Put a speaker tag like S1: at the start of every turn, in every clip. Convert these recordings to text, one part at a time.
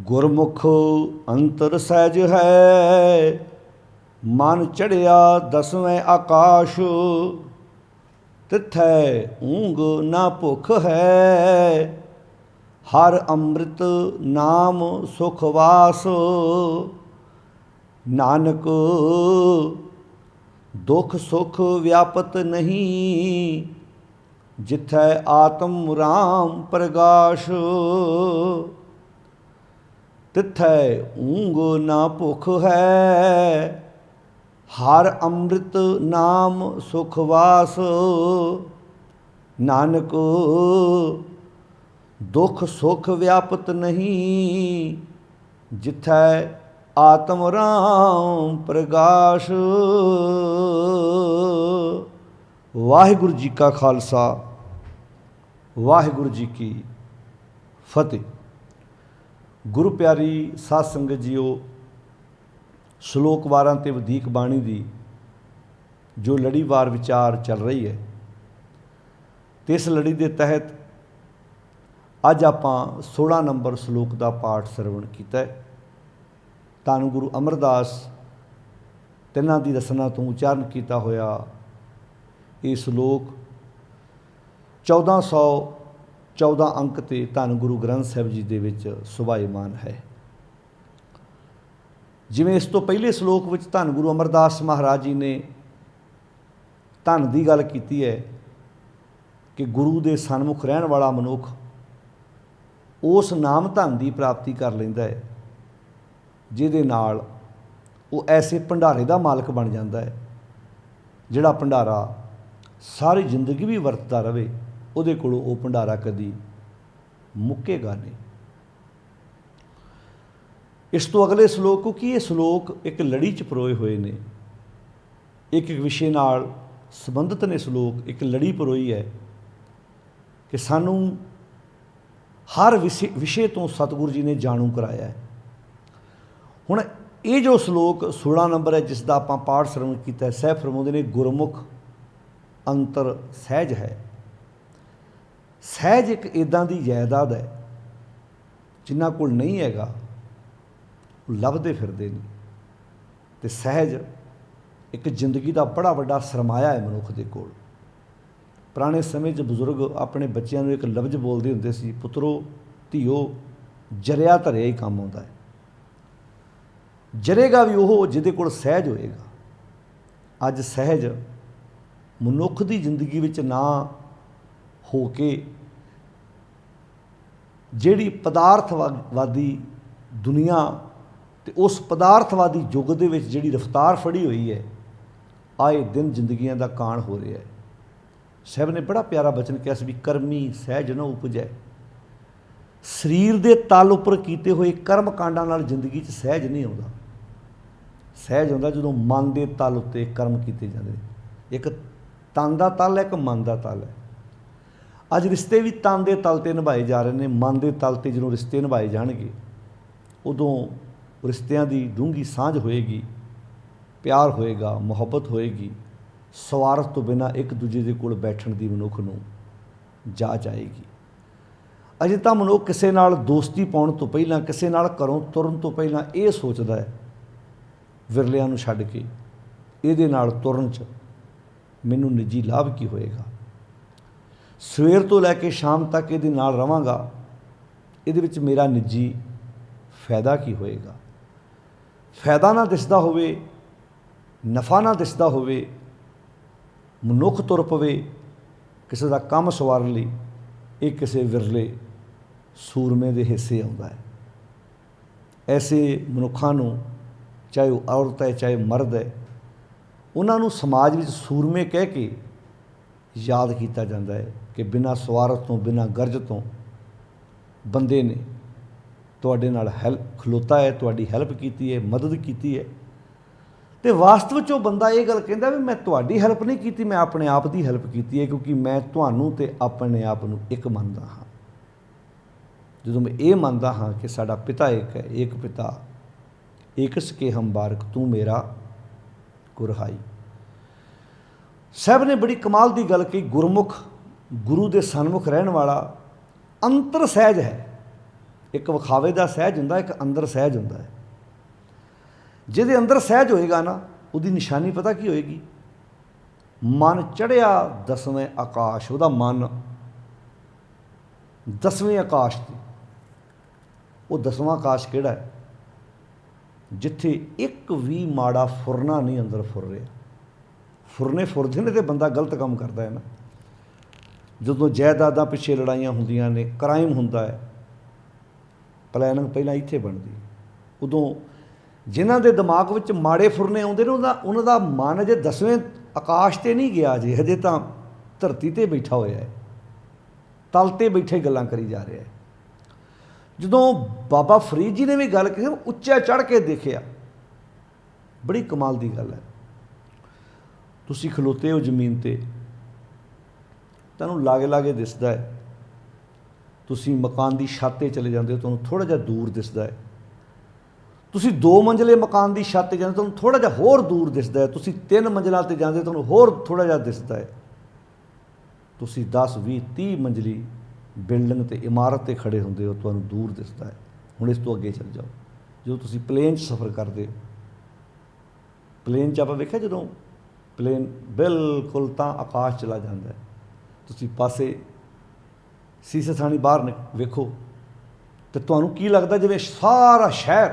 S1: गुरमुख अंतर सहज है, मन चढ़िया दसवें आकाश। तिथै ऊँग ना भुख है, हर अमृत नाम सुखवास। नानक दुख सुख व्यापत नहीं, जिथै आत्म राम प्रगाश। तिथै ऊँग ना भुख है, हर अमृत नाम सुखवास। नानक दुख सुख व्यापत नहीं, जिथै आत्म राम प्रगाश। वाहिगुरु जी का खालसा, वाहिगुरु जी की फतेह। गुरु प्यारी साध संगत जीओ, श्लोक वारां ते वधीक बाणी दी जो लड़ीवार विचार चल रही है, तो इस लड़ी के तहत अज आपां 16 नंबर श्लोक का पाठ सरवण किया। धन गुरु अमरदास तिन्हां दी रसना तो उचारण किया होया ये श्लोक 1414 अंक ते धन गुरु ग्रंथ साहिब जी दे विच सुभाईमान है। जिवें इस तो पहले श्लोक विच धन गुरु अमरदास महाराज जी ने धन की गल की है कि गुरु के सन्मुख रहन वाला मनुख उस नाम धन की प्राप्ति कर लैंदा है जिहदे नाल वो ऐसे भंडारे का मालक बन जाता है जिहड़ा भंडारा सारी जिंदगी भी वरतदा रहे, उहदे कोलों वो भंडारा कदी मुक्केगा नहीं। इस तो अगले श्लोक, क्योंकि ये श्लोक एक लड़ी च परोए हुए ने, एक एक विषय नाल संबंधित ने श्लोक, एक लड़ी परोई है कि सानू हर विषय तो सतगुरु जी ने जाणू कराया है। हुण ये जो श्लोक 16 नंबर है जिसका आपां पाठ श्रवण किया, साहिब फरमाउंदे ने गुरमुख अंतर सहज है। सहज एक इदां दी जायदाद है जिन्हां कोल नहीं हैगा लभदे फिरदे ने, ते सहज एक जिंदगी का बड़ा वड्डा सरमाया है मनुख दे कोल। पुराने समय च बजुर्ग अपने बच्चों को एक लफ्ज़ बोलते होंदे सी, पुत्रो धीओ जरिया धरिया ही काम आउंदा है। जरेगा भी वो जिहदे कोल सहज होएगा। अज सहज मनुख की जिंदगी विच ना हो के जिहड़ी पदार्थवादी दुनिया ते उस पदार्थवादी युग दे विच जिहड़ी रफ्तार फड़ी हुई है, आए दिन जिंदगियां दा काण हो रहा है। साहब ने बड़ा प्यारा बचन कहा सी भी कर्मी सहज न उपजै। शरीर के तल उपर किए हुए कर्म कांडां नाल जिंदगी च सहज नहीं आउंदा। सहज आउंदा जदों मन के तल उत्ते कर्म किए जाते। एक तन का तल है, एक मन का तल है। अज रिश्ते भी तन के तल ते निभाए जा रहे हैं। मन के तल ते जदों रिश्ते निभाए जाणगे उदों रिश्तियां दी डूंगी सांझ होएगी, प्यार होएगा, मुहब्बत होएगी। स्वार्थ तो बिना एक दूजे के कोल बैठण दी मनुख नूं जाच आएगी। अजे तां मनुख किसे नाल दोस्ती पाउण तो पहलां, किसे नाल घरों तुरन तो पहलां ये सोचदा है विरलिਆਂ ਨੂੰ ਛੱਡ के ਇਹਦੇ ਨਾਲ तुरन च मैनू निजी लाभ की होएगा। सवेर तो लैके शाम तक ये नाल रवांगा, ये मेरा निजी फायदा की होएगा। फायदा ना दिसदा होवे, नफ़ा ना दिसदा होवे, मनुख तुर पवे किसी का काम सवारन लई, ये किसी विरले सूरमे के हिस्से आउंदा है। ऐसे मनुखों नूं चाहे वो औरत है चाहे मर्द है, उन्होंने समाज में सूरमे कह के याद किया जाता है कि बिना स्वार्थ तो बिना गर्ज तो बंदे ने तुहाडे नाल हैल्प खलोता है, तुहाडी हैल्प की है, मदद की है। तो वास्तव च बंदा ये गल कहता भी मैं तुहाडी हैल्प नहीं की, मैं अपने आप की हैल्प की है, क्योंकि मैं तुहानूं ते अपने आप नूं एक मनदा हाँ। जो मैं ये मनदा हाँ कि साडा पिता एक है, एक पिता एक सके हम बारक तू मेरा गुरहाई। साहब ने बड़ी कमाल की गल कही, गुरमुख गुरु के सन्मुख रहने वाला अंतर सहज है। एक विखावे का सहज हुंदा, एक अंदर सहज हुंदा है। जिहदे अंदर सहज होएगा ना, उसकी निशानी पता की होएगी? मन चढ़िया 10वें आकाश, वह मन 10वें आकाश से। वो 10वां आकाश किहड़ा है? जिथे एक भी माड़ा फुरना नहीं अंदर फुर रहा। फुरने फुरदे ने तो बंदा गलत काम करता है ना। जदों जायदादां पिछे लड़ाइयां होंदियां ने, क्राइम हुंदा है, प्लैनिंग पहलां इत्थे बनदी, उदों जिन्हां दे दिमाग विच माड़े फुरने आउंदे ने, उन्हां दा मन अजे 10वें आकाश ते नहीं गया, अजे हजे तां धरती ते बैठा होया है, तल ते बैठे गल्लां करी जा रहा है। जदों बाबा फरीद जी ने भी गल की, उच्चा चढ़ के देखिया, बड़ी कमाल की गल है। तुसीं खलोते हो जमीन ते, तुहानूं लागे लागे दिसदा है, तुसीं मकान की छत ते चले जाते हो, तुहानूं थोड़ा जिहा दूर दिसदा है। तुसीं 2 मंजिले मकान की छत ते जाते, तुहानूं थोड़ा जिहा होर दूर दिसदा है। तुसीं 3 मंजिलों ते जाते, तुहानूं होर थोड़ा जिहा दिसदा है। तुसीं 10, 20, 30 मंजिली बिल्डिंग ते इमारत ते खड़े होंदे हो, तुहानूं दूर दिसदा है। हुण इस तो अगे चल जाओ, जो तुसीं प्लेन सफ़र करते हो, प्लेन च आपां वेखिआ जदों प्लेन बिल्कुल तां आकाश चला जाता है, तुसीं पासे शीशे थाणी बाहर वेखो तो तुहानूं की लगदा जिवें सारा शहर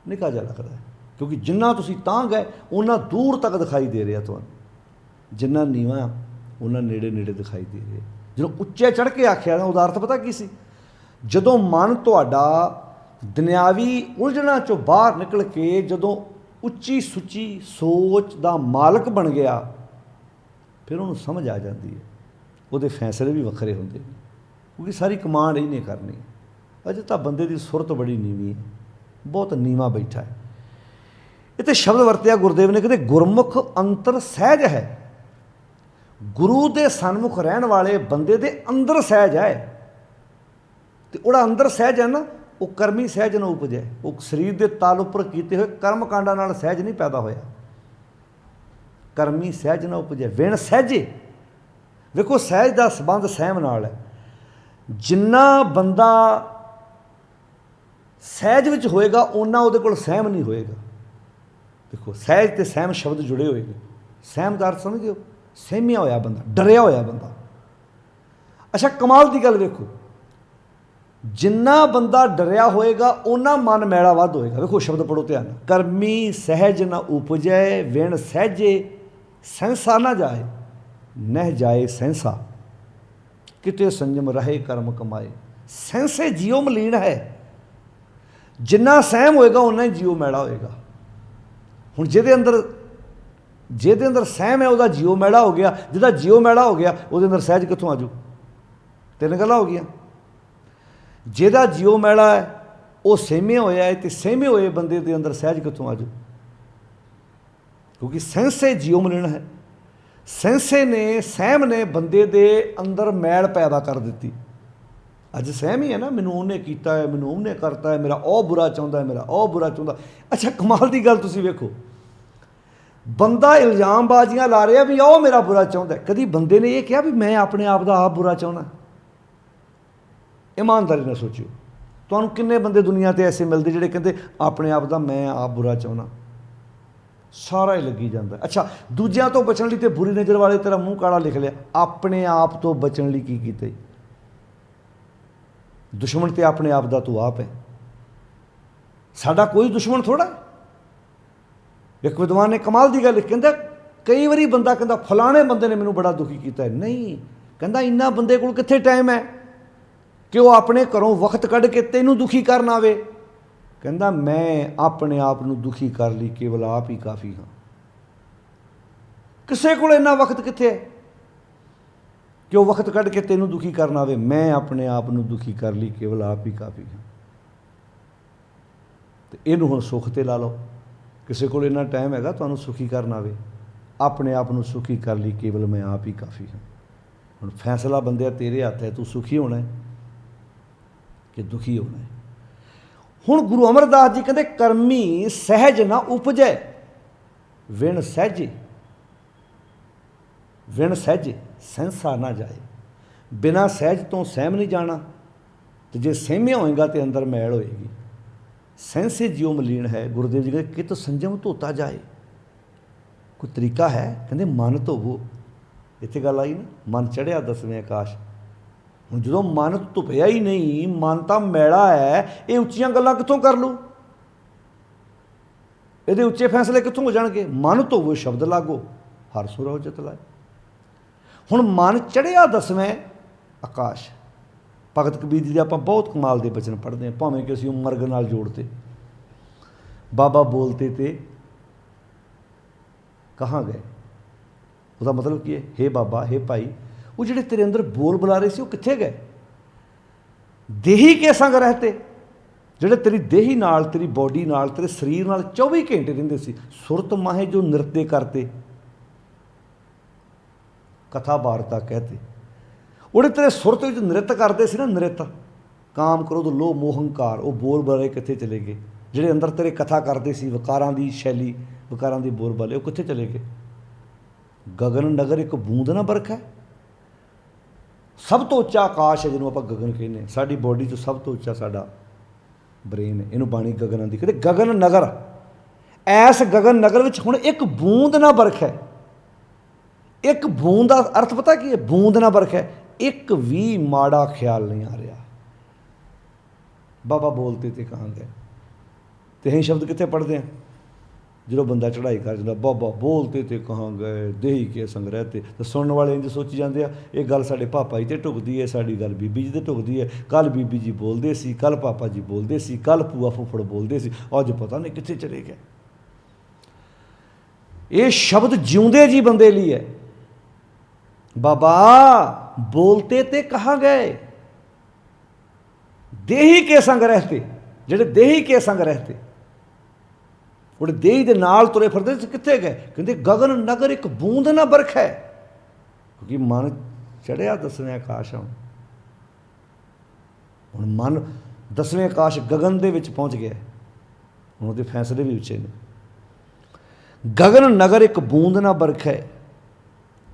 S1: निक्का जिहा लगदा है, क्योंकि जिन्ना तुसीं तां गए उन्ना दूर तक दिखाई दे रहा तुहानूं, जिन्ना नीवां उन्ना नेड़े नेड़े दिखाई दे रहा। जो उच्चे चढ़ के आख्या ना, उदा अर्थ पता की सी? जदों मन तुहाडा दुनियावी उलझणां चों बाहर निकल के जदों उच्ची सुच्ची सोच का मालक बन गया, फिर उन्होंने समझ आ जाती है, वो फैसले भी वक्रे होंगे, क्योंकि सारी कमांड इन्हें करनी। अजे तो बंदे की सुरत बड़ी नीवी है, बहुत नीवा बैठा है। इतने शब्द वरत्या गुरुदेव ने, कहते गुरमुख अंतर सहज है। गुरु के सन्मुख रहने वाले बंदे दे अंदर सहज है, तो वह अंदर सहज है ना, वो कर्मी सहज न उपजे। वो शरीर के तल उपर किए हुए कर्म कांडा नाल सहज नहीं पैदा होया। कर्मी सहज न उपजे विण सहजे। देखो सहज का संबंध सहम नाल है। जिन्ना बंदा सहज विच होएगा, उन्ना उहदे कोल सहम नहीं होएगा। देखो सहज ते सहम शब्द जुड़े हुए हैं। सहम का अर्थ समझ गए हो? सहमिया होया बंदा, डरिया होया बंदा। अच्छा कमाल की गल वेखो, जिन्ना बंदा डरिया होएगा उन्ना मन मैला वध होएगा। देखो शब्द पढ़ो ध्यान। कर्मी सहज न उपजै विण सहजे सहसा न जाए, नह जाए सहसा किते संयम रहे कर्म कमाए। सहसे जियो मलीन है। जिन्ना सहम होएगा उन्ना ही जियो मैला होएगा। हुण जिहदे अंदर सहम है, वह जियो मैला हो गया। जिहदा जियो मैला हो गया, वो अंदर सहज कित्थों आजू? 3 गल्लां हो गई। जिहदा जियो मैला है वो सहमे होया है, तो सहमे होए बंदे के अंदर सहज कित्थों आजू? क्योंकि सहसे जियो मलीन है। सहसे ने सहम ने बंदे दे अंदर मैल पैदा कर दी। अज सहम ही है ना, मैनू उन्हें किया है, मैनू उन्हें करता है, मेरा ओ बुरा चाहता है, मेरा ओ बुरा चाहता। अच्छा कमाल की गल तुसीं वेखो, बंदा इल्जामबाजियां ला रहा भी ओ मेरा बुरा चाहता है। कभी बंदे ने यह कहा भी मैं अपने आप का आप बुरा चाहना? ईमानदारी ना सोचियो, तुहानूं किन्ने बंदे दुनिया ते ऐसे मिलते जिहड़े कहते अपने आप का मैं आप बुरा चाहना? सारा ही लगी जाता। अच्छा दूजियां तो बचन लई ते बुरी नज़र वाले तेरा मूँह काला लिख लिया, अपने आप तो बचन लई की कीता? दुश्मन तो अपने आप का तू आप है, साडा कोई दुश्मन थोड़ा। एक विद्वान ने कमाल की गल कहता, कई बारी बंदा कहता फलाने बंदे ने मैनू बड़ा दुखी किया है। नहीं कहता इन्ना बंदे कोल कित्थे टाइम है कि वह अपने घरों वक्त कढ़ के तेनू दुखी करना आवे। कहता मैं अपने आप को दुखी कर ली, केवल आप ही काफ़ी हाँ। किसी को इन्ना वक्त कित्थे है कि वह वक्त कढ़ के तेनू दुखी करना आवे। मैं अपने आप को दुखी कर ली, केवल आप ही काफ़ी हाँ। तो इनू हुण सुख ते ला लो। किसी को इन्ना टाइम हैगा तुहानूं सुखी करना आवे, अपने आप को सुखी कर ली, केवल मैं आप ही काफ़ी हाँ। हुण फैसला बंदे तेरे हत्थ है, तू सुखी होना है कि दुखी होना है। हुण गुरु अमरदास जी कहते कर्मी सहज ना उपजै विण सहजे, विण सहजे सहसा ना जाए। बिना सहज तो सहम नहीं जाना, तो जे सहमिया होएगा तो अंदर मैल होएगी। सहसे जियो मलीन है। गुरुदेव जी कहते कित संजम धोता जाए। कोई तरीका है? कहते मन धोवो। इत्थे गल आई ना, मन चढ़िया 10वें आकाश। हुण जो मन धुपिया ही नहीं, मन तो मैला है, ये उच्चियां गल्लां कित्थों कर लू? ये उच्चे फैसले कित्थों हो जाणगे? मन धोवो शब्द लागो, हर सुरहो जित लाए। हुण मन चढ़िया 10वें आकाश। भगत कबीर जी आप बहुत कमाल के बचन पढ़ते हैं, भावें कि असीं मर्ग नाल जोड़ते। बाबा बोलते थे कहाँ गए? उसका मतलब की है, हे बाबा, हे भाई, वो जिहड़े तेरे अंदर बोल बुला रहे सी, वो कित्थे गए? देही के संग रहते, जिहड़े तेरी देही नाल, तेरी बॉडी नाल, तेरे शरीर नाल 24 घंटे रहिंदे सी। सुरत माहे जो नृत्य करते, कथा वार्ता कहते, उहड़े तेरे सुरत विच नृत्य करते सी ना, नृत्य काम क्रोध लोभ मोह हंकार, वो बोल बुलारे कित्थे चले गए? जिहड़े अंदर तेरे कथा करते सी, वकारां दी शैली, वकारां दी बोल बाले, वो कित्थे चले गए? गगन नगर एक बूंद ना बरखा है। सब तो उच्चा आकाश है जिन्होंने आप गगन कहने। साडी बॉडी चो सब तो उच्चा साडा ब्रेन है, इनू बाणी गगन आंदी। कहते गगन नगर, ऐस गगन नगर विच हुण एक बूंद ना बरखा है। एक बूंद का अर्थ पता की है? बूंद ना बरखा है, एक भी माड़ा ख्याल नहीं आ रहा। बाबा बोलते थे कहाँ गए? तो यही शब्द कितने पढ़ते हैं जो बंदा चढ़ाई कर जाता, बाबा बोलते थे कहाँ गए, देही के संग रहते। तो सुनने वाले इंज सोची जाते हैं ये गल साडे पापा जी ते ढुकदी है, साडी गल बीबी जी ते ढुकदी है। कल बीबी जी बोलते सी, कल पापा जी बोलते सी, कल भूआ फुफड़ बोलते सी, अज पता नहीं कित्थे चले गए। ये शब्द जिउंदे जी बंदे लिए है। बाबा बोलते थे कहाँ गए? देही के संग रहते, जिहड़े देही के संग रहते, उहड़े देही दे नाल तुरे फिरदे कित्थे गए? कहंदे गगन नगर एक बूंद ना बरखा है। क्योंकि मन चढ़िया 10वें आकाश। हुण मन 10वें आकाश गगन दे विच पहुँच गया, हुण उहदे फैसले भी उच्चे ने। गगन नगर एक बूंद ना बरखा है,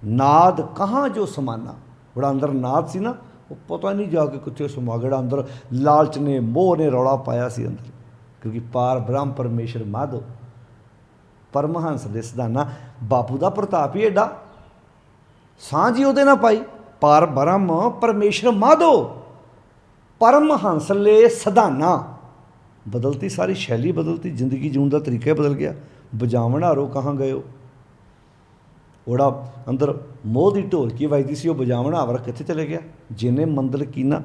S1: नाद कहाँ जो समाना। बड़ा अंदर नाद सी ना, वो पता नहीं जाके कितने समा गया। अंदर लालच ने मोह ने रौला पाया सी अंदर। क्योंकि पार ब्रह्म परमेश्वर माधो परमहंस दे सदाना। बापू का प्रताप ही एडा, सांझ ही उहदे नाल पाई। पार ब्रह्म परमेश्वर माधो परमहंस ले सदाना। बदलती सारी शैली, बदलती जिंदगी जीवन का तरीका बदल गया। बजावन हारो कहाँ गए हो? ओड़ा अंदर मोह की ढोलकी वजदी सी, बजावन हावर कित्थे चले गया? जिन्हें मंदल कीना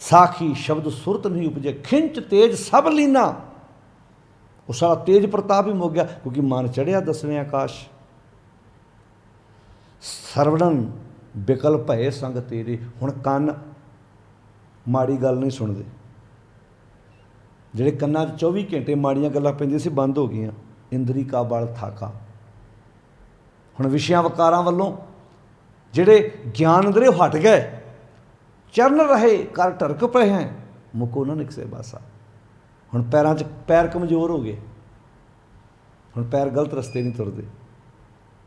S1: साखी शब्द सुरत नहीं उपजे, खिंच तेज सब लीना। वो सारा तेज प्रताप ही मुक गया, क्योंकि मन चढ़िया 10वें आकाश। सरवणन बिकल भये संग तेरे। हुण कन माड़ी गल नहीं सुनते। जिहड़े कन्नां 'च 24 घंटे माड़ियां गल्लां पैंदियां सी, बंद हो गईयां। इंद्री का बल थाका। हुण विषयां वकारां वल्लों जिहड़े ज्ञान अंदरे हट गए, चरण रहे कर टरक पे हैं, मुको ना निकसे बासा। हुण पैरां 'च पैर कमज़ोर हो गए। हुण पैर गलत रस्ते नहीं तुरदे,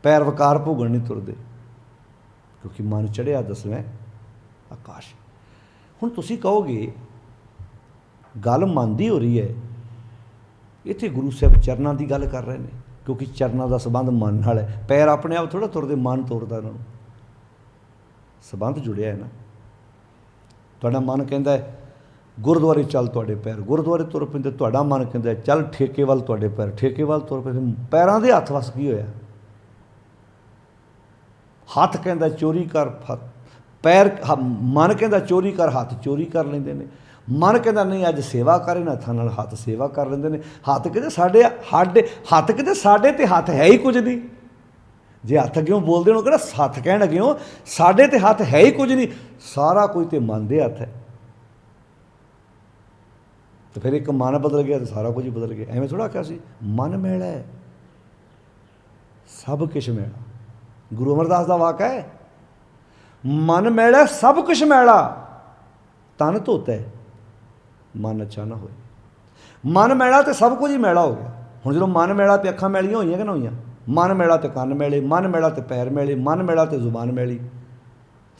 S1: पैर वकार भोगण नहीं तुरदे, क्योंकि मन चढ़िया 10वें आकाश। हुण तुसीं कहोगे गल मन दी हो रही है, इत्थे गुरु साहब चरनां की गल कर रहे हैं, क्योंकि चरनां का संबंध मन नाल है। पैर अपने आप थोड़ा तुरदे, मन तुरदा इन्हां नूं। संबंध जुड़िया है ना। तुहाडा मन कहता है गुरुद्वारे चल, तुहाडे पैर गुरुद्वारे तुर पैंदे। तुहाडा मन कहता है चल ठेके वाल, तुहाडे पैर ठेके वाल तुर पैंदे। पैरां दे हत्थ वस की होया? हत्थ कहता चोरी कर, पैर मन कहता चोरी कर, हत्थ चोरी कर लेंदे ने। मन कहता नहीं अज सेवा कर, इन्हां हत्थां नाल हत्थ सेवा कर लेंदे ने। हत्थ कहते साडे हत्थ कहते साडे ते हत्थ है ही कुछ नहीं। जे हत्थ अग्यों बोलते हो कि हत्थ कहण अग्यों साडे ते हत्थ है ही कुछ नहीं, सारा कुछ तो मन दे हत्थ है। तो फिर एक मन बदल गया तो सारा कुछ ही बदल गया। एवं थोड़ा आख्या सी मन मैला है सब कुछ मैला। गुरु अमरदास का वाक है, मन मैला सब कुछ मैला, तन धोता है मन अच्छा ना होए। मन मैला तो सब कुछ ही मैला हो गया। हुण जो मन मैला तो अखां मैलियां होईयां कि ना होईयां? मन मैला तो कन्न मैले, मन मैला तो पैर मैले, मन मैला तो जुबान मैली।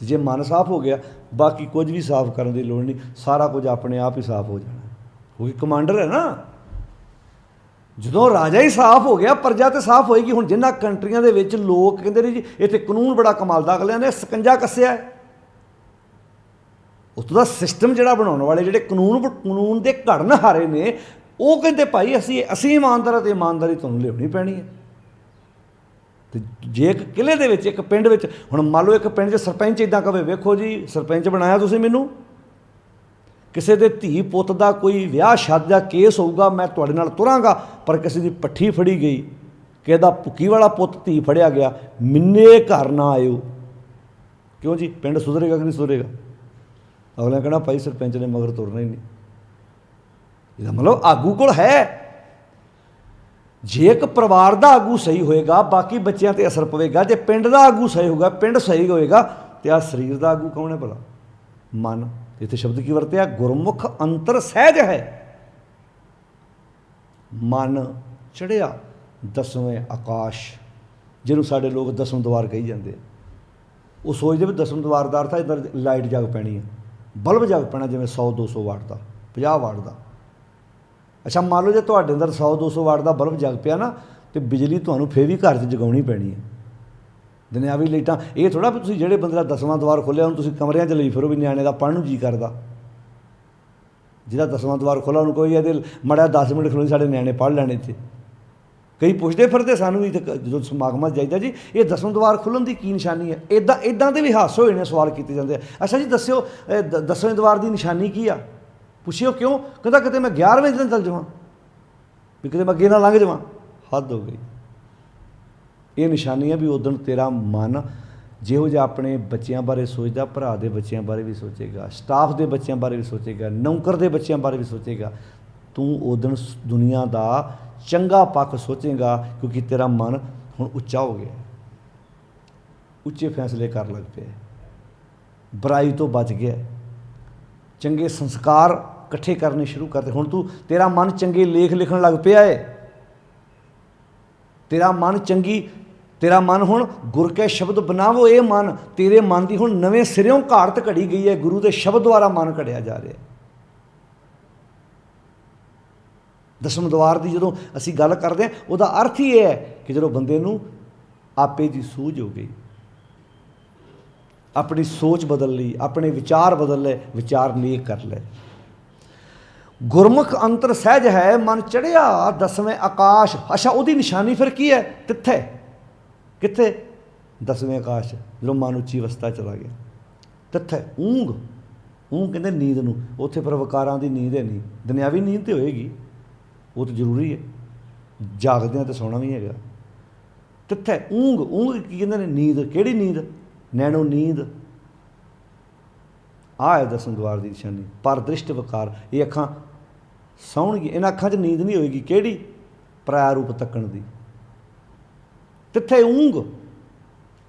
S1: ਤੇ ਜੇ ਮਨ ਸਾਫ਼ ਹੋ ਗਿਆ, ਬਾਕੀ ਕੁਝ ਵੀ ਸਾਫ਼ ਕਰਨ ਦੀ ਲੋੜ ਨਹੀਂ, ਸਾਰਾ ਕੁਝ ਆਪਣੇ ਆਪ ਹੀ ਸਾਫ਼ ਹੋ ਜਾਣਾ। ਕਿਉਂਕਿ ਕਮਾਂਡਰ ਹੈ ਨਾ। ਜਦੋਂ ਰਾਜਾ ਹੀ ਸਾਫ਼ ਹੋ ਗਿਆ, ਪ੍ਰਜਾ ਤਾਂ ਸਾਫ਼ ਹੋਏਗੀ। ਹੁਣ ਜਿਨ੍ਹਾਂ ਕੰਟਰੀਆਂ ਦੇ ਵਿੱਚ ਲੋਕ ਕਹਿੰਦੇ ਨੇ ਜੀ ਇੱਥੇ ਕਾਨੂੰਨ ਬੜਾ ਕਮਾਲ ਦਾ, ਅਗਲਿਆਂ ਨੇ ਸਕੰਜਾ ਕੱਸਿਆ ਹੈ। ਉੱਥੋਂ ਦਾ ਸਿਸਟਮ ਜਿਹੜਾ ਬਣਾਉਣ ਵਾਲੇ ਜਿਹੜੇ ਕਾਨੂੰਨ ਦੇ ਘੜਨਹਾਰੇ ਨੇ, ਉਹ ਕਹਿੰਦੇ ਭਾਈ ਅਸੀਂ ਇਮਾਨਦਾਰ ਹਾਂ, ਅਤੇ ਇਮਾਨਦਾਰੀ ਤੁਹਾਨੂੰ ਲਿਆਉਣੀ ਪੈਣੀ ਹੈ। ਅਤੇ ਜੇ ਇੱਕ ਕਿਲੇ ਦੇ ਵਿੱਚ, ਇੱਕ ਪਿੰਡ ਵਿੱਚ, ਹੁਣ ਮੰਨ ਲਓ ਇੱਕ ਪਿੰਡ 'ਚ ਸਰਪੰਚ ਇੱਦਾਂ ਕਹੇ, ਵੇਖੋ ਜੀ ਸਰਪੰਚ ਬਣਾਇਆ ਤੁਸੀਂ ਮੈਨੂੰ, ਕਿਸੇ ਦੇ ਧੀ ਪੁੱਤ ਦਾ ਕੋਈ ਵਿਆਹ ਸ਼ਾਦੀ ਦਾ ਕੇਸ ਹੋਊਗਾ, ਮੈਂ ਤੁਹਾਡੇ ਨਾਲ ਤੁਰਾਂਗਾ, ਪਰ ਕਿਸੇ ਦੀ ਪੱਠੀ ਫੜੀ ਗਈ, ਕਿਸੇ ਦਾ ਭੁੱਕੀ ਵਾਲਾ ਪੁੱਤ ਧੀ ਫੜਿਆ ਗਿਆ, ਮਿੰਨੇ ਘਰ ਨਾ ਆਇਓ। ਕਿਉਂ ਜੀ? ਪਿੰਡ ਸੁਧਰੇਗਾ ਕਿ ਨਹੀਂ ਸੁਧਰੇਗਾ? ਅਗਲਾ ਕਹਿਣਾ ਭਾਈ ਸਰਪੰਚ ਨੇ ਮਗਰ ਤੁਰਨਾ ਹੀ ਨਹੀਂ। ਇਹਦਾ ਮਤਲਬ ਆਗੂ ਕੋਲ ਹੈ। ਜੇ ਇੱਕ ਪਰਿਵਾਰ ਦਾ ਆਗੂ ਸਹੀ ਹੋਏਗਾ, ਬਾਕੀ ਬੱਚਿਆਂ 'ਤੇ ਅਸਰ ਪਵੇਗਾ। ਜੇ ਪਿੰਡ ਦਾ ਆਗੂ ਸਹੀ ਹੋਊਗਾ, ਪਿੰਡ ਸਹੀ ਹੋਏਗਾ, ਅਤੇ ਆਹ ਸਰੀਰ ਦਾ ਆਗੂ ਕੌਣ ਹੈ ਭਲਾ? ਮਨ। ਇੱਥੇ ਸ਼ਬਦ ਕੀ ਵਰਤਿਆ? ਗੁਰਮੁਖ ਅੰਤਰ ਸਹਿਜ ਹੈ। ਮਨ ਚੜ੍ਹਿਆ ਦਸਵੇਂ ਆਕਾਸ਼, ਜਿਹਨੂੰ ਸਾਡੇ ਲੋਕ ਦਸਮ ਦੁਆਰ ਕਹੀ ਜਾਂਦੇ ਆ। ਉਹ ਸੋਚਦੇ ਵੀ ਦਸਮ ਦੁਆਰ ਦਾ ਅਰਥ ਹੈ ਇੱਧਰ ਲਾਈਟ ਜਗ ਪੈਣੀ ਹੈ, ਬਲਬ ਜਗ ਪੈਣਾ, ਜਿਵੇਂ 100-200 ਵਾਟ ਦਾ, 50 ਵਾਟ ਦਾ। ਅੱਛਾ ਮੰਨ ਲਓ ਜੇ ਤੁਹਾਡੇ ਅੰਦਰ 100-200 ਵਾਟ ਦਾ ਬਲਬ ਜਗ ਪਿਆ ਨਾ, ਅਤੇ ਬਿਜਲੀ ਤੁਹਾਨੂੰ ਫਿਰ ਵੀ ਘਰ 'ਚ ਜਗਾਉਣੀ ਪੈਣੀ ਹੈ। ਦੁਨਿਆਵੀ ਲਾਈਟਾਂ ਇਹ ਥੋੜ੍ਹਾ ਵੀ ਤੁਸੀਂ ਜਿਹੜੇ ਬੰਦੇ ਦਾ 10ਵਾਂ ਦੁਆਰ ਖੋਲ੍ਹਿਆ ਉਹਨੂੰ ਤੁਸੀਂ ਕਮਰਿਆਂ 'ਚ ਲਈ ਫਿਰੋ ਵੀ ਨਿਆਣੇ ਦਾ ਪੜ੍ਹਨ ਨੂੰ ਜੀ ਕਰਦਾ। ਜਿਹਦਾ 10ਵਾਂ ਦੁਆਰ ਖੋਲ੍ਹਾ ਉਹਨੂੰ ਕੋਈ ਇਹਦੇ ਮਾੜਾ 10 ਮਿੰਟ ਖਲੋਈ ਸਾਡੇ ਨਿਆਣੇ ਪੜ੍ਹ ਲੈਣੇ ਇੱਥੇ। ਕਈ ਪੁੱਛਦੇ ਫਿਰਦੇ ਸਾਨੂੰ ਵੀ, ਜਦੋਂ ਸਮਾਗਮਾਂ 'ਚ ਜਾਈਦਾ ਜੀ ਇਹ 10ਵਾਂ ਦੁਆਰ ਖੁੱਲ੍ਹਣ ਦੀ ਕੀ ਨਿਸ਼ਾਨੀ ਹੈ? ਇੱਦਾਂ ਦੇ ਵੀ ਹਾਸੇ ਹੋਏ ਨੇ, ਸਵਾਲ ਕੀਤੇ ਜਾਂਦੇ ਆ। ਅੱਛਾ ਜੀ ਦੱਸਿਓ 10ਵੇਂ ਦੁਆਰ ਦੀ ਨਿਸ਼ਾਨੀ ਕੀ ਆ? ਪੁੱਛਿਓ ਕਿਉਂ? ਕਹਿੰਦਾ ਕਿਤੇ ਮੈਂ 11ਵੇਂ ਦਿਨ ਚੱਲ ਜਾਵਾਂ, ਵੀ ਕਿਤੇ ਮੈਂ ਅੱਗੇ ਨਾ ਲੰਘ ਜਾਵਾਂ। ਹੱਦ ਹੋ ਗਈ। ਇਹ ਨਿਸ਼ਾਨੀ ਹੈ ਵੀ ਉਦੋਂ ਤੇਰਾ ਮਨ ਜਿਹੋ ਜਿਹਾ ਆਪਣੇ ਬੱਚਿਆਂ ਬਾਰੇ ਸੋਚਦਾ, ਭਰਾ ਦੇ ਬੱਚਿਆਂ ਬਾਰੇ ਵੀ ਸੋਚੇਗਾ, ਸਟਾਫ ਦੇ ਬੱਚਿਆਂ ਬਾਰੇ ਵੀ ਸੋਚੇਗਾ, ਨੌਕਰ ਦੇ ਬੱਚਿਆਂ ਬਾਰੇ ਵੀ ਸੋਚੇਗਾ। ਤੂੰ ਉਦੋਂ ਦੁਨੀਆ ਦਾ ਚੰਗਾ ਪੱਖ ਸੋਚੇਗਾ, ਕਿਉਂਕਿ ਤੇਰਾ ਮਨ ਹੁਣ ਉੱਚਾ ਹੋ ਗਿਆ, ਉੱਚੇ ਫੈਸਲੇ ਕਰਨ ਲੱਗ ਪਿਆ, ਬੁਰਾਈ ਤੋਂ ਬਚ ਗਿਆ, ਚੰਗੇ ਸੰਸਕਾਰ ਇਕੱਠੇ ਕਰਨੇ ਸ਼ੁਰੂ ਕਰਦੇ। ਹੁਣ ਤੇਰਾ ਮਨ ਚੰਗੇ ਲੇਖ ਲਿਖਣ ਲੱਗ ਪਿਆ ਹੈ। ਤੇਰਾ ਮਨ ਹੁਣ ਗੁਰ ਕੇ ਸ਼ਬਦ ਬਣਾਵੋ। ਇਹ ਮਨ, ਤੇਰੇ ਮਨ ਦੀ ਹੁਣ ਨਵੇਂ ਸਿਰਿਓਂ ਘਾੜਤ ਘੜੀ ਗਈ ਹੈ। ਗੁਰੂ ਦੇ ਸ਼ਬਦ ਦੁਆਰਾ ਮਨ ਘੜਿਆ ਜਾ ਰਿਹਾ। ਦਸਮ ਦੁਆਰ ਦੀ ਜਦੋਂ ਅਸੀਂ ਗੱਲ ਕਰਦੇ ਹਾਂ, ਉਹਦਾ ਅਰਥ ਹੀ ਇਹ ਹੈ ਕਿ ਜਦੋਂ ਬੰਦੇ ਨੂੰ ਆਪੇ ਦੀ ਸੂਝ ਹੋ ਗਈ, ਆਪਣੀ ਸੋਚ ਬਦਲ ਲਈ, ਆਪਣੇ ਵਿਚਾਰ ਬਦਲ ਲਏ, ਵਿਚਾਰ ਨੇਕ ਕਰ ਲਏ। ਗੁਰਮੁਖ ਅੰਤਰ ਸਹਿਜ ਹੈ, ਮਨ ਚੜ੍ਹਿਆ ਦਸਵੇਂ ਆਕਾਸ਼। ਅੱਛਾ ਉਹਦੀ ਨਿਸ਼ਾਨੀ ਫਿਰ ਕੀ ਹੈ? ਕਿੱਥੇ? 10ਵੇਂ ਆਕਾਸ਼, ਜਦੋਂ ਮਨ ਉੱਚੀ ਅਵਸਥਾ ਚਲਾ ਗਿਆ। ਤਿੱਥੇ ਊਂਘ ਕਹਿੰਦੇ ਨੀਂਦ ਨੂੰ। ਉੱਥੇ ਪਰ ਵਿਕਾਰਾਂ ਦੀ ਨੀਂਦ ਹੈ ਨਹੀਂ। ਦੁਨਿਆਵੀ ਨੀਂਦ ਤਾਂ ਹੋਏਗੀ, ਉਹ ਤਾਂ ਜ਼ਰੂਰੀ ਹੈ, ਜਾਗਦਿਆਂ ਤਾਂ ਸੌਣਾ ਵੀ ਹੈਗਾ। ਤਿੱਥੇ ਊਂਘ ਕੀ ਕਹਿੰਦੇ ਨੇ? ਨੀਂਦ। ਕਿਹੜੀ ਨੀਂਦ? ਨੈਣੋ ਨੀਂਦ। ਆਹ ਹੈ ਦਸਮ ਦੁਆਰ ਦੀ ਨਿਸ਼ਾਨੀ। ਪਰ ਦ੍ਰਿਸ਼ਟ ਵਿਕਾਰ, ਇਹ ਅੱਖਾਂ ਸੌਣਗੀਆਂ, ਇਹਨਾਂ ਅੱਖਾਂ 'ਚ ਨੀਂਦ ਨਹੀਂ ਹੋਏਗੀ। ਕਿਹੜੀ? ਪਰਾਇਆ ਰੂਪ ਤੱਕਣ ਦੀ। ਤਿੱਥੇ ਊਂਘ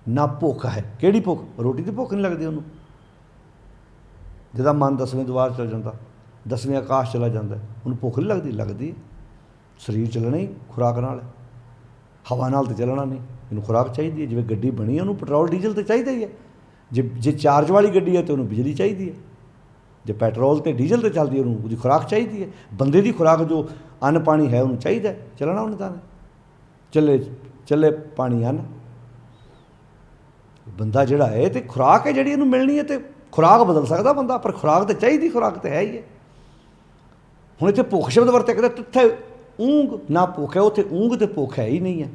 S1: ਨਾ ਭੁੱਖ ਹੈ। ਕਿਹੜੀ ਭੁੱਖ? ਰੋਟੀ ਦੀ ਭੁੱਖ ਨਹੀਂ ਲੱਗਦੀ ਉਹਨੂੰ। ਜਿਹਦਾ ਮਨ 10ਵੇਂ ਦੁਆਰ ਚਲ ਜਾਂਦਾ, 10ਵੇਂ ਆਕਾਸ਼ ਚਲਾ ਜਾਂਦਾ, ਉਹਨੂੰ ਭੁੱਖ ਨਹੀਂ ਲੱਗਦੀ? ਲੱਗਦੀ। ਸਰੀਰ ਚੱਲਣਾ ਹੀ ਖੁਰਾਕ ਨਾਲ ਹੈ, ਹਵਾ ਨਾਲ ਤਾਂ ਚੱਲਣਾ ਨਹੀਂ। ਇਹਨੂੰ ਖੁਰਾਕ ਚਾਹੀਦੀ ਹੈ। ਜਿਵੇਂ ਗੱਡੀ ਬਣੀ ਹੈ, ਉਹਨੂੰ ਪੈਟਰੋਲ ਡੀਜ਼ਲ ਤਾਂ ਚਾਹੀਦਾ ਹੀ ਹੈ। ਜੇ ਚਾਰਜ ਵਾਲੀ ਗੱਡੀ ਹੈ ਤਾਂ ਉਹਨੂੰ ਬਿਜਲੀ ਚਾਹੀਦੀ ਹੈ। ਜੇ ਪੈਟਰੋਲ ਅਤੇ ਡੀਜ਼ਲ 'ਤੇ ਚੱਲਦੀ ਹੈ, ਉਹਨੂੰ ਉਹਦੀ ਖੁਰਾਕ ਚਾਹੀਦੀ ਹੈ। ਬੰਦੇ ਦੀ ਖੁਰਾਕ ਜੋ ਅੰਨ ਪਾਣੀ ਹੈ ਉਹਨੂੰ ਚਾਹੀਦਾ, ਚੱਲਣਾ ਉਹਨੇ ਤਾਂ। ਚੱਲੇ ਪਾਣੀ ਅੰਨ। ਬੰਦਾ ਜਿਹੜਾ ਹੈ ਤੇ ਖੁਰਾਕ ਹੈ ਜਿਹੜੀ ਇਹਨੂੰ ਮਿਲਣੀ ਹੈ, ਅਤੇ ਖੁਰਾਕ ਬਦਲ ਸਕਦਾ ਬੰਦਾ, ਪਰ ਖੁਰਾਕ ਤਾਂ ਚਾਹੀਦੀ, ਖੁਰਾਕ ਤਾਂ ਹੈ ਹੀ ਹੈ। ਹੁਣ ਇੱਥੇ ਭੁੱਖ ਸ਼ਬਦ ਵਰਤਿਆ, ਕਹਿੰਦਾ ਤਿੱਥੇ ਊਂਘ ਨਾ ਭੁੱਖ ਹੈ। ਉੱਥੇ ਊਂਘ ਅਤੇ ਭੁੱਖ ਹੈ ਹੀ ਨਹੀਂ ਹੈ,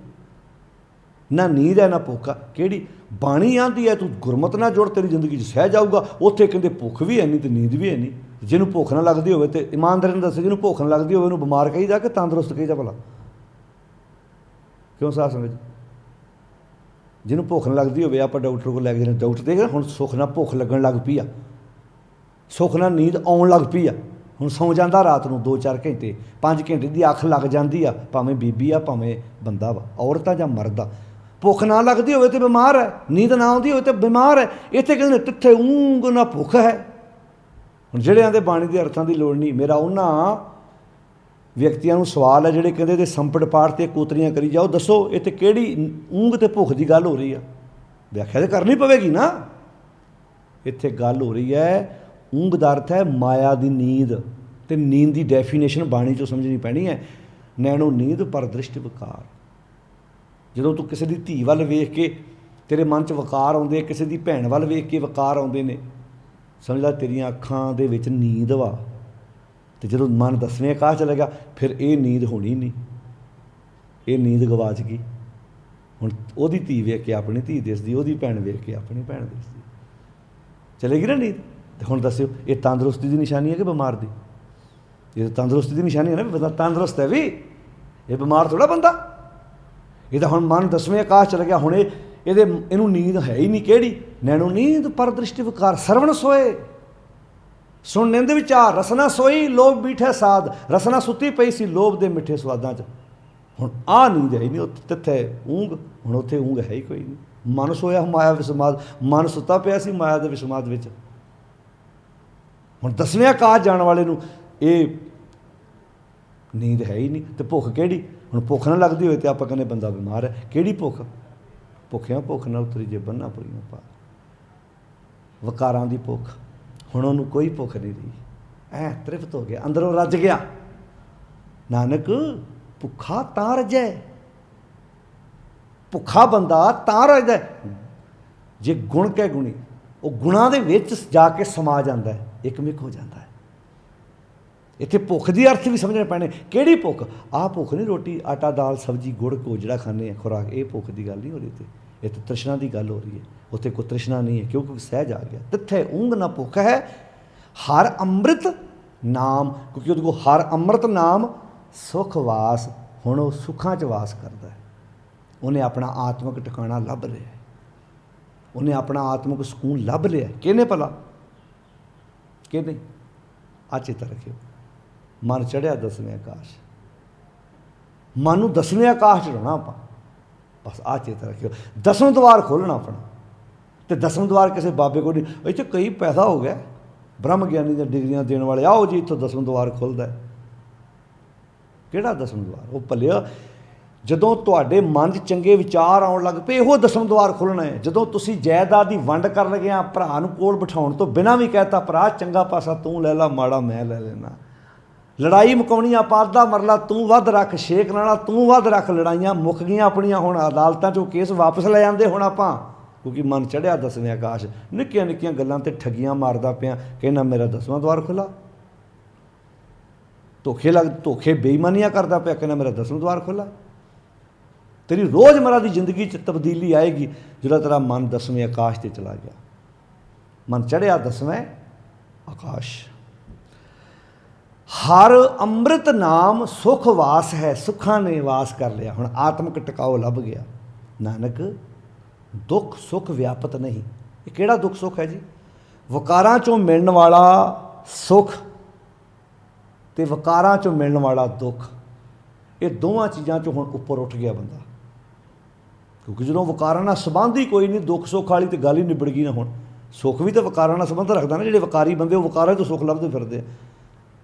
S1: ਨਾ ਨੀਂਦ ਹੈ ਨਾ ਭੁੱਖ ਆ। ਕਿਹੜੀ? ਬਾਣੀ ਆਉਂਦੀ ਹੈ ਤੂੰ ਗੁਰਮਤਿ ਨਾਲ ਜੁੜ, ਤੇਰੀ ਜ਼ਿੰਦਗੀ 'ਚ ਸਹਿ ਜਾਊਗਾ। ਉੱਥੇ ਕਹਿੰਦੇ ਭੁੱਖ ਵੀ ਹੈ ਨਹੀਂ ਅਤੇ ਨੀਂਦ ਵੀ ਹੈ ਨਹੀਂ। ਜਿਹਨੂੰ ਭੁੱਖ ਨਾ ਲੱਗਦੀ ਹੋਵੇ, ਅਤੇ ਇਮਾਨਦਾਰੀ ਨਾਲ ਦੱਸੋ, ਜਿਹਨੂੰ ਭੁੱਖ ਨਾ ਲੱਗਦੀ ਹੋਵੇ ਉਹਨੂੰ ਬਿਮਾਰ ਕਹੀਦਾ ਕਿ ਤੰਦਰੁਸਤ ਕਹੀਦਾ ਭਲਾ? ਕਿਉਂ ਸਾਧ ਸੰਗਤ ਜੀ? ਜਿਹਨੂੰ ਭੁੱਖ ਨਾ ਲੱਗਦੀ ਹੋਵੇ, ਆਪਾਂ ਡਾਕਟਰ ਕੋਲ ਲੈ ਕੇ ਜਾਂਦੇ, ਡਾਕਟਰ ਦੇ ਹੁਣ ਸੁੱਖ ਨਾਲ ਭੁੱਖ ਲੱਗਣ ਲੱਗ ਪਈ ਆ, ਸੁੱਖ ਨਾਲ ਨੀਂਦ ਆਉਣ ਲੱਗ ਪਈ ਆ। ਹੁਣ ਸੌਂ ਜਾਂਦਾ ਰਾਤ ਨੂੰ 2-4 ਘੰਟੇ, 5 ਘੰਟੇ ਦੀ ਅੱਖ ਲੱਗ ਜਾਂਦੀ ਆ, ਭਾਵੇਂ ਬੀਬੀ ਆ ਭਾਵੇਂ ਬੰਦਾ ਵਾ, ਔਰਤ ਆ ਜਾਂ ਮਰਦ ਆ। ਭੁੱਖ ਨਾ ਲੱਗਦੀ ਹੋਵੇ ਤਾਂ ਬਿਮਾਰ ਹੈ, ਨੀਂਦ ਨਾ ਆਉਂਦੀ ਹੋਵੇ ਤਾਂ ਬਿਮਾਰ ਹੈ। ਇੱਥੇ ਕਹਿੰਦੇ ਤਿੱਥੇ ਊਂਘ ਨਾ ਭੁੱਖ ਹੈ। ਹੁਣ ਜਿਹੜੇ ਆਂਦੇ ਬਾਣੀ ਦੇ ਅਰਥਾਂ ਦੀ ਲੋੜ ਨਹੀਂ, ਮੇਰਾ ਉਹਨਾਂ ਵਿਅਕਤੀਆਂ ਨੂੰ ਸਵਾਲ ਹੈ ਜਿਹੜੇ ਕਹਿੰਦੇ ਤੇ ਸੰਪਟ ਪਾਠ 'ਤੇ ਕੋਤਰੀਆਂ ਕਰੀ ਜਾਓ, ਦੱਸੋ ਇੱਥੇ ਕਿਹੜੀ ਊਂਘ ਅਤੇ ਭੁੱਖ ਦੀ ਗੱਲ ਹੋ ਰਹੀ ਆ? ਵਿਆਖਿਆ ਤਾਂ ਕਰਨੀ ਪਵੇਗੀ ਨਾ। ਇੱਥੇ ਗੱਲ ਹੋ ਰਹੀ ਹੈ ਊਂਘ ਦਾ ਅਰਥ ਹੈ ਮਾਇਆ ਦੀ ਨੀਂਦ, ਤੇ ਨੀਂਦ ਦੀ ਡੈਫੀਨੇਸ਼ਨ ਬਾਣੀ 'ਚੋਂ ਸਮਝਣੀ ਪੈਣੀ ਹੈ। ਨੈਣੋ ਨੀਂਦ ਪਰ ਦ੍ਰਿਸ਼ਟ ਵਿਕਾਰ। ਜਦੋਂ ਤੂੰ ਕਿਸੇ ਦੀ ਧੀ ਵੱਲ ਵੇਖ ਕੇ ਤੇਰੇ ਮਨ 'ਚ ਵਿਕਾਰ ਆਉਂਦੇ, ਕਿਸੇ ਦੀ ਭੈਣ ਵੱਲ ਵੇਖ ਕੇ ਵਿਕਾਰ ਆਉਂਦੇ ਨੇ, ਸਮਝ ਲੈ ਤੇਰੀਆਂ ਅੱਖਾਂ ਦੇ ਵਿੱਚ ਨੀਂਦ ਵਾ। ਤੇ ਜਦੋਂ ਮਨ 10ਵੇਂ ਆਕਾਸ਼ ਚਲਾ ਗਿਆ ਫਿਰ ਇਹ ਨੀਂਦ ਹੋਣੀ ਨਹੀਂ, ਇਹ ਨੀਂਦ ਗਵਾਚ ਗਈ। ਹੁਣ ਉਹਦੀ ਧੀ ਵੇਖ ਕੇ ਆਪਣੀ ਧੀ ਦਿਸਦੀ, ਉਹਦੀ ਭੈਣ ਵੇਖ ਕੇ ਆਪਣੀ ਭੈਣ ਦਿਸਦੀ, ਚਲੇਗੀ ਨਾ ਨੀਂਦ। ਤੇ ਹੁਣ ਦੱਸਿਓ ਇਹ ਤੰਦਰੁਸਤੀ ਦੀ ਨਿਸ਼ਾਨੀ ਹੈ ਕਿ ਬਿਮਾਰ ਦੀ? ਇਹ ਤਾਂ ਤੰਦਰੁਸਤੀ ਦੀ ਨਿਸ਼ਾਨੀ ਹੈ ਨਾ, ਵੀ ਬੰਦਾ ਤੰਦਰੁਸਤ ਹੈ ਵੀ, ਇਹ ਬਿਮਾਰ ਥੋੜ੍ਹਾ ਬੰਦਾ। ਇਹ ਤਾਂ ਹੁਣ ਮਨ 10ਵੇਂ ਆਕਾਸ਼ ਚਲਾ ਗਿਆ, ਹੁਣ ਇਹਨੂੰ ਨੀਂਦ ਹੈ ਹੀ ਨਹੀਂ। ਕਿਹੜੀ? ਨੈਣੋ ਨੀਂਦ ਪਰ ਦ੍ਰਿਸ਼ਟੀ ਵਿਕਾਰ। ਸਰਵਣ ਸੋਏ, ਸੁਣ ਨਿੰਦ ਵਿਚਾਰ, ਰਸਨਾ ਸੋਈ ਲੋਭ ਮੀਠੇ ਸਾਧ। ਰਸਨਾ ਸੁੱਤੀ ਪਈ ਸੀ ਲੋਭ ਦੇ ਮਿੱਠੇ ਸਵਾਦਾਂ 'ਚ। ਹੁਣ ਆਹ ਨੀਂਦ ਹੈ ਹੀ ਨਹੀਂ, ਉੱਥੇ ਊਂਘ, ਹੁਣ ਉੱਥੇ ਊਂਘ ਹੈ ਹੀ ਕੋਈ ਨਹੀਂ। ਮਨ ਸੋਇਆ ਮਾਇਆ ਵਿਸਮਾਦ, ਮਨ ਸੁੱਤਾ ਪਿਆ ਸੀ ਮਾਇਆ ਦੇ ਵਿਸਮਾਦ ਵਿੱਚ। ਹੁਣ 10ਵੇਂ ਆਕਾਸ਼ ਜਾਣ ਵਾਲੇ ਨੂੰ ਇਹ ਨੀਂਦ ਹੈ ਹੀ ਨਹੀਂ। ਤੇ ਭੁੱਖ ਕਿਹੜੀ? ਹੁਣ ਭੁੱਖ ਨਾ ਲੱਗਦੀ ਹੋਏ ਤੇ ਆਪਾਂ ਕਹਿੰਦੇ ਬੰਦਾ ਬਿਮਾਰ ਹੈ। ਕਿਹੜੀ ਭੁੱਖ? ਭੁੱਖਿਆਂ ਭੁੱਖ ਨਾਲ ਉਤਰੀ ਜੇ ਬੰਨਾ ਪੂਰੀਆਂ ਪਾ। ਵਿਕਾਰਾਂ ਦੀ ਭੁੱਖ। ਹੁਣ ਉਹਨੂੰ ਕੋਈ ਭੁੱਖ ਨਹੀਂ ਰਹੀ, ਤ੍ਰਿਪਤ ਹੋ ਗਿਆ, ਅੰਦਰੋਂ ਰੱਜ ਗਿਆ। ਨਾਨਕ ਭੁੱਖਾ ਤਾਂ ਰੱਜੈ। ਭੁੱਖਾ ਬੰਦਾ ਤਾਂ ਰੱਜਦਾ ਜੇ ਗੁਣ ਕੈ ਗੁਣੀ, ਉਹ ਗੁਣਾਂ ਦੇ ਵਿੱਚ ਜਾ ਕੇ ਸਮਾ ਜਾਂਦਾ ਹੈ, ਇੱਕਮਿਕ ਹੋ ਜਾਂਦਾ ਹੈ। ਇੱਥੇ ਭੁੱਖ ਦੀ ਅਰਥ ਵੀ ਸਮਝਣੇ ਪੈਣੇ। ਕਿਹੜੀ ਭੁੱਖ? ਆਹ ਭੁੱਖ ਨਹੀਂ ਰੋਟੀ ਆਟਾ ਦਾਲ ਸਬਜ਼ੀ ਗੁੜ ਕੋ ਜਿਹੜਾ ਖਾਂਦੇ ਆ ਖੁਰਾਕ, ਇਹ ਭੁੱਖ ਦੀ ਗੱਲ ਨਹੀਂ ਹੋ ਰਹੀ। ਇੱਥੇ ਤ੍ਰਿਸ਼ਨਾ ਦੀ ਗੱਲ ਹੋ ਰਹੀ ਹੈ। ਉੱਥੇ ਕੋਈ ਤ੍ਰਿਸ਼ਨਾ ਨਹੀਂ ਹੈ ਕਿਉਂਕਿ ਸਹਿਜ ਆ ਗਿਆ। ਤਿੱਥੇ ਊਂਘ ਨਾ ਭੁੱਖ ਹੈ। ਹਰ ਅੰਮ੍ਰਿਤ ਨਾਮ, ਕਿਉਂਕਿ ਉਹਦੇ ਕੋਲ ਹਰ ਅੰਮ੍ਰਿਤ ਨਾਮ ਸੁਖ ਵਾਸ। ਹੁਣ ਉਹ ਸੁੱਖਾਂ 'ਚ ਵਾਸ ਕਰਦਾ ਹੈ। ਉਹਨੇ ਆਪਣਾ ਆਤਮਿਕ ਟਿਕਾਣਾ ਲੱਭ ਲਿਆ, ਉਹਨੇ ਆਪਣਾ ਆਤਮਿਕ ਸਕੂਨ ਲੱਭ ਲਿਆ। ਕਿਹਨੇ ਭਲਾ? ਕਿਹਨੇ? ਆ ਚੇਤਾ ਰੱਖਿਓ, ਮਨ ਚੜ੍ਹਿਆ 10ਵੇਂ ਆਕਾਸ਼। ਮਨ ਨੂੰ 10ਵੇਂ ਆਕਾਸ਼ ਚੜਾਉਣਾ ਆਪਾਂ, ਬਸ ਆ ਚੇਤਾ ਰੱਖਿਓ। 10ਵਾਂ ਦੁਆਰ ਖੋਲ੍ਹਣਾ ਆਪਣਾ। ਤੇ 10ਵਾਂ ਦੁਆਰ ਕਿਸੇ ਬਾਬੇ ਕੋਲ ਨਹੀਂ। ਇੱਥੇ ਕਈ ਪੈਸਾ ਹੋ ਗਿਆ, ਬ੍ਰਹਮ ਗਿਆਨੀ ਦੀਆਂ ਡਿਗਰੀਆਂ ਦੇਣ ਵਾਲੇ, ਆਓ ਜੀ ਇੱਥੋਂ 10ਵਾਂ ਦੁਆਰ ਖੁੱਲ੍ਹਦਾ। ਕਿਹੜਾ 10ਵਾਂ ਦੁਆਰ? ਉਹ ਭਲਿਆ ਜਦੋਂ ਤੁਹਾਡੇ ਮਨ 'ਚ ਚੰਗੇ ਵਿਚਾਰ ਆਉਣ ਲੱਗ ਪਏ, ਇਹੋ 10ਵਾਂ ਦੁਆਰ ਖੁੱਲ੍ਹਣਾ ਹੈ। ਜਦੋਂ ਤੁਸੀਂ ਜਾਇਦਾਦ ਦੀ ਵੰਡ ਕਰਨ ਲੱਗਿਆ, ਭਰਾ ਨੂੰ ਕੋਲ ਬਿਠਾਉਣ ਤੋਂ ਬਿਨਾਂ ਵੀ ਕਹਿਤਾ, ਭਰਾ ਚੰਗਾ ਪਾਸਾ ਤੂੰ ਲੈ ਲਾ, ਮਾੜਾ ਮੈਂ ਲੈ ਲੈਣਾ। ਲੜਾਈ ਮੁਕਾਉਣੀ, ਆਪਾਂ ਦਾ ਮਰਲਾ ਤੂੰ ਵੱਧ ਰੱਖ, ਸ਼ੇਖ ਨਾਲਾ ਤੂੰ ਵੱਧ ਰੱਖ। ਲੜਾਈਆਂ ਮੁੱਕ ਗਈਆਂ ਆਪਣੀਆਂ। ਹੁਣ ਅਦਾਲਤਾਂ 'ਚੋਂ ਕੇਸ ਵਾਪਸ ਲੈ ਜਾਂਦੇ ਹੁਣ ਆਪਾਂ, ਕਿਉਂਕਿ ਮਨ ਚੜ੍ਹਿਆ 10ਵੇਂ ਆਕਾਸ਼। ਨਿੱਕੀਆਂ ਨਿੱਕੀਆਂ ਗੱਲਾਂ 'ਤੇ ਠੱਗੀਆਂ ਮਾਰਦਾ ਪਿਆ, ਕਹਿੰਦਾ ਮੇਰਾ 10ਵਾਂ ਦੁਆਰ ਖੁੱਲ੍ਹਾ। ਧੋਖੇ ਬੇਈਮਾਨੀਆਂ ਕਰਦਾ ਪਿਆ, ਕਹਿੰਦਾ ਮੇਰਾ 10ਵਾਂ ਦੁਆਰ ਖੁੱਲ੍ਹਾ। ਤੇਰੀ ਰੋਜ਼ਮਰਾ ਦੀ ਜ਼ਿੰਦਗੀ 'ਚ ਤਬਦੀਲੀ ਆਏਗੀ ਜਦੋਂ ਤੇਰਾ ਮਨ 10ਵੇਂ ਆਕਾਸ਼ 'ਤੇ ਚਲਾ ਗਿਆ। ਮਨ ਚੜ੍ਹਿਆ 10ਵੇਂ ਆਕਾਸ਼। ਹਰ ਅੰਮ੍ਰਿਤ ਨਾਮ ਸੁਖ ਵਾਸ ਹੈ। ਸੁੱਖਾਂ ਨੇ ਵਾਸ ਕਰ ਲਿਆ। ਹੁਣ ਆਤਮਿਕ ਟਿਕਾਓ ਲੱਭ ਗਿਆ। ਨਾਨਕ ਦੁੱਖ ਸੁੱਖ ਵਿਆਪਤ ਨਹੀਂ। ਇਹ ਕਿਹੜਾ ਦੁੱਖ ਸੁੱਖ ਹੈ ਜੀ? ਵਿਕਾਰਾਂ 'ਚੋਂ ਮਿਲਣ ਵਾਲਾ ਸੁੱਖ ਤੇ ਵਿਕਾਰਾਂ 'ਚੋਂ ਮਿਲਣ ਵਾਲਾ ਦੁੱਖ, ਇਹ ਦੋਵਾਂ ਚੀਜ਼ਾਂ 'ਚੋਂ ਹੁਣ ਉੱਪਰ ਉੱਠ ਗਿਆ ਬੰਦਾ। ਕਿਉਂਕਿ ਜਦੋਂ ਵਿਕਾਰਾਂ ਨਾਲ ਸੰਬੰਧ ਹੀ ਕੋਈ ਨਹੀਂ, ਦੁੱਖ ਸੁੱਖ ਵਾਲੀ ਤਾਂ ਗੱਲ ਹੀ ਨਿਬੜ ਗਈ ਨਾ। ਹੁਣ ਸੁੱਖ ਵੀ ਤਾਂ ਵਿਕਾਰਾਂ ਨਾਲ ਸੰਬੰਧ ਰੱਖਦਾ ਨਾ। ਜਿਹੜੇ ਵਿਕਾਰੀ ਬੰਦੇ ਉਹ ਵਿਕਾਰਾਂ 'ਚੋਂ ਸੁੱਖ ਲੱਭਦੇ ਫਿਰਦੇ ਆ,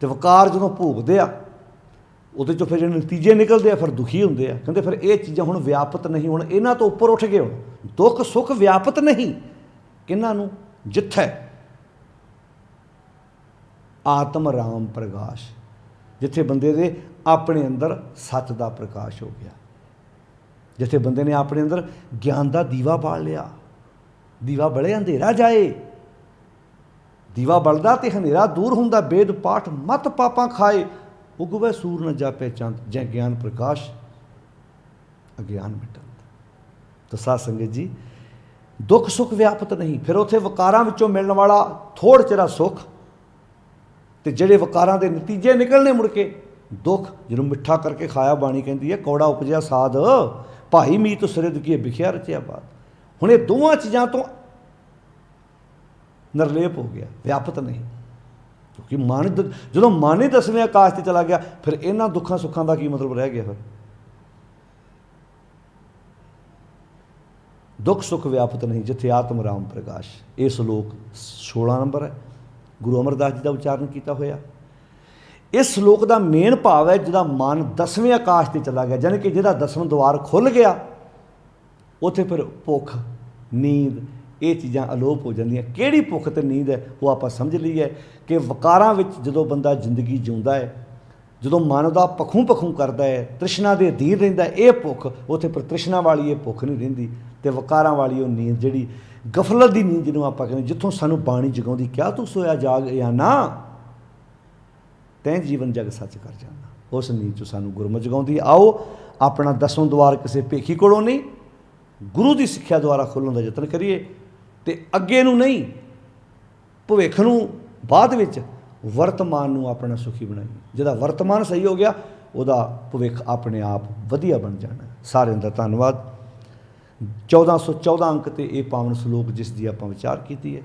S1: ਅਤੇ ਵਿਕਾਰ ਜਦੋਂ ਭੋਗਦੇ ਆ ਉਹਦੇ 'ਚੋਂ ਫਿਰ ਜਿਹੜੇ ਨਤੀਜੇ ਨਿਕਲਦੇ ਆ ਫਿਰ ਦੁਖੀ ਹੁੰਦੇ ਆ। ਕਹਿੰਦੇ ਫਿਰ ਇਹ ਚੀਜ਼ਾਂ ਹੁਣ ਵਿਆਪਤ ਨਹੀਂ, ਹੁਣ ਇਹਨਾਂ ਤੋਂ ਉੱਪਰ ਉੱਠ ਗਏ। ਹੁਣ ਦੁੱਖ ਸੁੱਖ ਵਿਆਪਤ ਨਹੀਂ। ਕਿਹਨਾਂ ਨੂੰ? ਜਿੱਥੇ ਆਤਮ ਰਾਮ ਪ੍ਰਕਾਸ਼, ਜਿੱਥੇ ਬੰਦੇ ਦੇ ਆਪਣੇ ਅੰਦਰ ਸੱਚ ਦਾ ਪ੍ਰਕਾਸ਼ ਹੋ ਗਿਆ, ਜਿੱਥੇ ਬੰਦੇ ਨੇ ਆਪਣੇ ਅੰਦਰ ਗਿਆਨ ਦਾ ਦੀਵਾ ਬਾਲ ਲਿਆ। ਦੀਵਾ ਬਲੇ ਅੰਧੇਰਾ ਜਾਏ, ਦੀਵਾ ਬਲਦਾ ਤੇ ਹਨੇਰਾ ਦੂਰ ਹੁੰਦਾ। ਵੇਦ ਪਾਠ ਮਤ ਪਾਪਾਂ ਖਾਏ, ਉਗਵੇ ਸੂਰ ਨ ਜਾਪੇ ਚੰਦ। ਜੈ ਗਿਆਨ ਪ੍ਰਕਾਸ਼ ਅਗਿਆਨ ਮਿਟਣ। ਤਾਂ ਸਾਧ ਸੰਗਤ ਜੀ, ਦੁੱਖ ਸੁੱਖ ਵਿਆਪਤ ਨਹੀਂ। ਫਿਰ ਉੱਥੇ ਵਿਕਾਰਾਂ ਵਿੱਚੋਂ ਮਿਲਣ ਵਾਲਾ ਥੋੜ੍ਹ ਚਿਰਾ ਸੁੱਖ, ਤੇ ਜਿਹੜੇ ਵਿਕਾਰਾਂ ਦੇ ਨਤੀਜੇ ਨਿਕਲਣੇ ਮੁੜ ਕੇ ਦੁੱਖ। ਜਿਹਨੂੰ ਮਿੱਠਾ ਕਰਕੇ ਖਾਇਆ, ਬਾਣੀ ਕਹਿੰਦੀ ਹੈ ਕੌੜਾ ਉਪਜਿਆ ਸਾਧ, ਭਾਈ ਮੀਤ ਸੁਰਿਦ ਕੀ ਵਿਖਿਆ ਰਚਿਆ ਬਾਤ। ਹੁਣ ਇਹ ਦੋਵਾਂ ਚੀਜ਼ਾਂ ਤੋਂ ਨਿਰਲੇਪ ਹੋ ਗਿਆ, ਵਿਆਪਤ ਨਹੀਂ। ਕਿਉਂਕਿ ਮਨ ਜਦੋਂ ਮਨ ਹੀ 10ਵੇਂ ਆਕਾਸ਼ 'ਤੇ ਚਲਾ ਗਿਆ, ਫਿਰ ਇਹਨਾਂ ਦੁੱਖਾਂ ਸੁੱਖਾਂ ਦਾ ਕੀ ਮਤਲਬ ਰਹਿ ਗਿਆ? ਫਿਰ ਦੁੱਖ ਸੁੱਖ ਵਿਆਪਤ ਨਹੀਂ, ਜਿੱਥੇ ਆਤਮ ਰਾਮ ਪ੍ਰਕਾਸ਼। ਇਹ ਸ਼ਲੋਕ 16 ਨੰਬਰ ਹੈ, ਗੁਰੂ ਅਮਰਦਾਸ ਜੀ ਦਾ ਉਚਾਰਨ ਕੀਤਾ ਹੋਇਆ। ਇਸ ਸ਼ਲੋਕ ਦਾ ਮੇਨ ਭਾਵ ਹੈ ਜਿਹਦਾ ਮਨ 10ਵੇਂ ਆਕਾਸ਼ 'ਤੇ ਚਲਾ ਗਿਆ, ਯਾਨੀ ਕਿ ਜਿਹਦਾ 10ਵਾਂ ਦੁਆਰ ਖੁੱਲ੍ਹ ਗਿਆ, ਉੱਥੇ ਫਿਰ ਭੁੱਖ ਨੀਂਦ ਇਹ ਚੀਜ਼ਾਂ ਅਲੋਪ ਹੋ ਜਾਂਦੀਆਂ। ਕਿਹੜੀ ਭੁੱਖ ਤੇ ਨੀਂਦ ਹੈ ਉਹ ਆਪਾਂ ਸਮਝ ਲਈ ਹੈ ਕਿ ਵਕਾਰਾਂ ਵਿੱਚ ਜਦੋਂ ਬੰਦਾ ਜ਼ਿੰਦਗੀ ਜਿਉਂਦਾ ਹੈ, ਜਦੋਂ ਮਨ ਦਾ ਪਖੂ ਕਰਦਾ ਹੈ, ਤ੍ਰਿਸ਼ਨਾ ਦੇ ਅਧੀਨ ਰਹਿੰਦਾ, ਇਹ ਭੁੱਖ ਉੱਥੇ ਪਰ ਤ੍ਰਿਸ਼ਨਾ ਵਾਲੀ ਇਹ ਭੁੱਖ ਨਹੀਂ ਰਹਿੰਦੀ। ਤੇ ਵਕਾਰਾਂ ਵਾਲੀ ਉਹ ਨੀਂਦ ਜਿਹੜੀ ਗਫਲਤ ਦੀ ਨੀਂਦ ਜਿਹਨੂੰ ਆਪਾਂ ਕਹਿੰਦੇ, ਜਿੱਥੋਂ ਸਾਨੂੰ ਬਾਣੀ ਜਗਾਉਂਦੀ, ਕਿਆ ਤੂੰ ਸੋਇਆ ਜਾਗ ਜਾਂ ਨਾ, ਤੈਂ ਜੀਵਨ ਜਗ ਸੱਚ ਕਰ ਜਾਣਾ, ਉਸ ਨੀਂਦ 'ਚੋਂ ਸਾਨੂੰ ਗੁਰਮਤਿ ਜਗਾਉਂਦੀ। ਆਓ ਆਪਣਾ ਦਸਵਾਂ ਦੁਆਰ ਕਿਸੇ ਭੇਖੀ ਕੋਲੋਂ ਨਹੀਂ, ਗੁਰੂ ਦੀ ਸਿੱਖਿਆ ਦੁਆਰਾ ਖੋਲ੍ਹਣ ਦਾ ਯਤਨ ਕਰੀਏ। ਤੇ ਅੱਗੇ ਨੂੰ ਨਹੀਂ, ਭਵਿੱਖ ਨੂੰ ਬਾਅਦ ਵਿੱਚ, ਵਰਤਮਾਨ ਨੂੰ ਆਪਣਾ ਸੁਖੀ ਬਣਾਈਏ। ਜਿਹਦਾ ਵਰਤਮਾਨ ਸਹੀ ਹੋ ਗਿਆ, ਉਹਦਾ ਭਵਿੱਖ ਆਪਣੇ ਆਪ ਵਧੀਆ ਬਣ ਜਾਣਾ। ਸਾਰਿਆਂ ਦਾ ਧੰਨਵਾਦ। 1414 ਅੰਕ 'ਤੇ ਇਹ ਪਾਵਨ ਸਲੋਕ ਜਿਸ ਦੀ ਆਪਾਂ ਵਿਚਾਰ ਕੀਤੀ ਹੈ।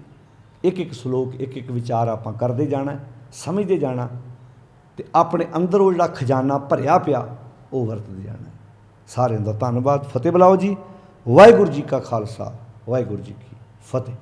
S1: ਇੱਕ ਇੱਕ ਸਲੋਕ, ਇੱਕ ਇੱਕ ਵਿਚਾਰ ਆਪਾਂ ਕਰਦੇ ਜਾਣਾ, ਸਮਝਦੇ ਜਾਣਾ, ਤੇ ਆਪਣੇ ਅੰਦਰ ਉਹ ਜਿਹੜਾ ਖਜ਼ਾਨਾ ਭਰਿਆ ਪਿਆ ਉਹ ਵਰਤਦੇ ਜਾਣਾ। ਸਾਰਿਆਂ ਦਾ ਧੰਨਵਾਦ। ਫਤਿਹ ਬੁਲਾਓ ਜੀ। ਵਾਹਿਗੁਰੂ ਜੀ ਕਾ ਖਾਲਸਾ, ਵਾਹਿਗੁਰੂ ਜੀ ਕੀ ਫਤਿਹ।